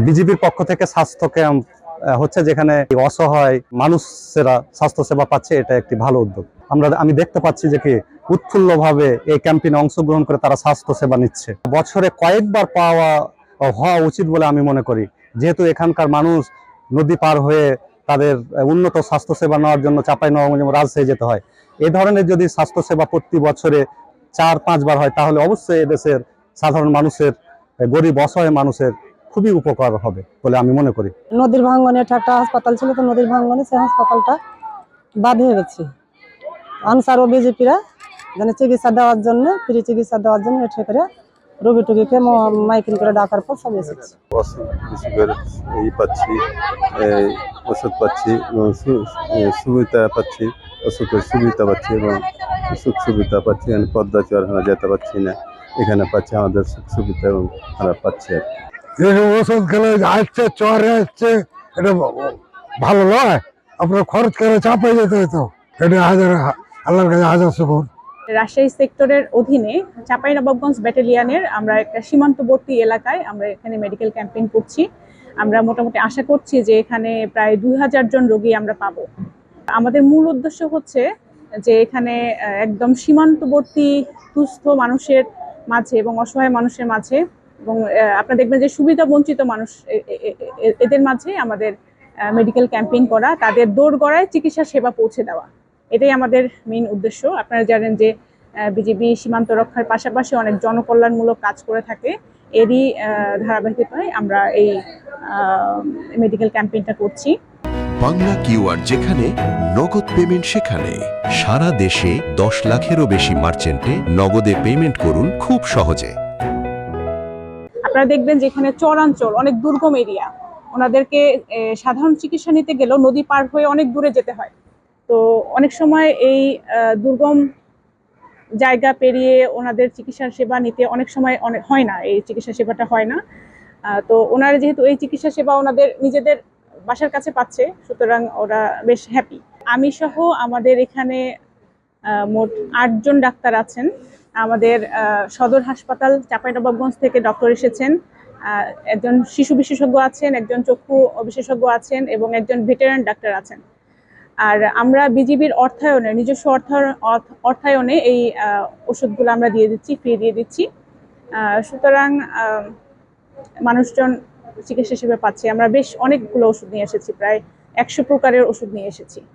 বিজিবির পক্ষ থেকে স্বাস্থ্য ক্যাম্প হচ্ছে, যেখানে অসহায় মানুষেরা স্বাস্থ্য সেবা পাচ্ছে। এটা একটি ভালো উদ্যোগ। আমি দেখতে পাচ্ছি যে কি উৎফুল্লভাবে এই ক্যাম্পেইনে অংশগ্রহণ করে তারা স্বাস্থ্য সেবা নিচ্ছে। বছরে কয়েকবার হওয়া উচিত বলে আমি মনে করি, যেহেতু এখানকার মানুষ নদী পার হয়ে তাদের উন্নত স্বাস্থ্য সেবা নেওয়ার জন্য চাঁপাইনবাবগঞ্জ এবং রাজশাহী যেতে হয়। এই ধরনের যদি স্বাস্থ্য সেবা প্রতি বছরে 4-5 বার হয়, তাহলে অবশ্যই এদেশের সাধারণ মানুষের, গরিব অসহায় মানুষের খুবই উপকার হবে বলে আমি মনে করি। নদীর ভাঙ্গনে একটা হাসপাতাল ছিল, তো নদীর ভাঙ্গনে সেই হাসপাতালটা বাদ হয়ে গেছে। আনসার ও বিজেপিরা যেন চিকিৎসা দেওয়ার জন্য, ফ্রি চিকিৎসা দেওয়ার জন্য এঠে করে রোগী টুগিকে মাইকিং করে ডাকার পর সব এসেছে। পাচ্ছি, ওষুধ পাচ্ছি, সুবিধা পাচ্ছি, ওষুধের সুবিধা পাচ্ছি এবং সুখ সুবিধা পাচ্ছি। পদ্মা চরহানা যেতে পারছি না, এখানে পাচ্ছি আমাদের সুখ সুবিধা এবং খারাপ পাচ্ছি আর কি। ওষুধ খেলে আসছে, চরে আসছে, এটা ভালো নয়। আপনার খরচ করে চাপে যেতে হতো, এটা আল্লাহর কাছে হাজার শুকর। রাজশাহী সেক্টরের অধীনে চাঁপাইনবাবগঞ্জ ব্যাটালিয়নের আমরা একটা সীমান্তবর্তী এলাকায় আমরা এখানে মেডিকেল ক্যাম্পেইন করছি। আমরা মোটামুটি আশা করছি যে এখানে প্রায় 2000 জন রোগী আমরা পাবো। আমাদের মূল উদ্দেশ্য হচ্ছে যে এখানে একদম সীমান্তবর্তী দুস্থ মানুষের মাঝে এবং অসহায় মানুষের মাঝে এবং আপনারা দেখবেন যে সুবিধা বঞ্চিত মানুষ, এদের মাঝে আমাদের মেডিকেল ক্যাম্পেইন করা, তাদের দোরগোড়ায় চিকিৎসা সেবা পৌঁছে দেওয়া, এটাই আমাদের মেইন উদ্দেশ্য। আপনারা জানেন যে বিজিবি সীমান্ত রক্ষার পাশাপাশি অনেক জনকল্যাণমূলক কাজ করে থাকে। এরই ধারাবাহিকতায় আমরা এই মেডিকেল ক্যাম্পেইনটা করছি। বাংলা কিউআর, যেখানে নগদ পেমেন্ট সেখানে। সারা দেশে 10 লাখেরও বেশি মার্চেন্টে নগদে পেমেন্ট করুন খুব সহজে। আপনারা দেখবেন যেখানে চরাঞ্চল, অনেক দুর্গম এরিয়া, ওনাদেরকে সাধারণ চিকিৎসা নিতে গেলেও নদী পার হয়ে অনেক দূরে যেতে হয়। তো অনেক সময় এই দুর্গম জায়গা পেরিয়ে ওনাদের চিকিৎসা সেবা নিতে অনেক সময় হয় না, এই চিকিৎসা সেবাটা হয় না। তো ওনারা যেহেতু এই চিকিৎসা সেবা ওনাদের নিজেদের বাসার কাছে পাচ্ছে, সুতরাং ওরা বেশ হ্যাপি। আমি সহ আমাদের এখানে মোট 8 জন ডাক্তার আছেন। আমাদের সদর হাসপাতাল চাঁপাইনবাবগঞ্জ থেকে ডক্টর এসেছেন, একজন শিশু বিশেষজ্ঞ আছেন, একজন চক্ষু বিশেষজ্ঞ আছেন এবং একজন ভেটেরান ডাক্তার আছেন। আর আমরা বিজিবির অর্থায়নে, নিজস্ব অর্থায়নে এই ওষুধগুলো আমরা দিয়ে দিচ্ছি, ফ্রি দিয়ে দিচ্ছি। সুতরাং মানুষজন চিকিৎসা সেবা পাচ্ছে। আমরা বেশ অনেকগুলো ওষুধ নিয়ে এসেছি, প্রায় 100 প্রকারের ওষুধ নিয়ে এসেছি।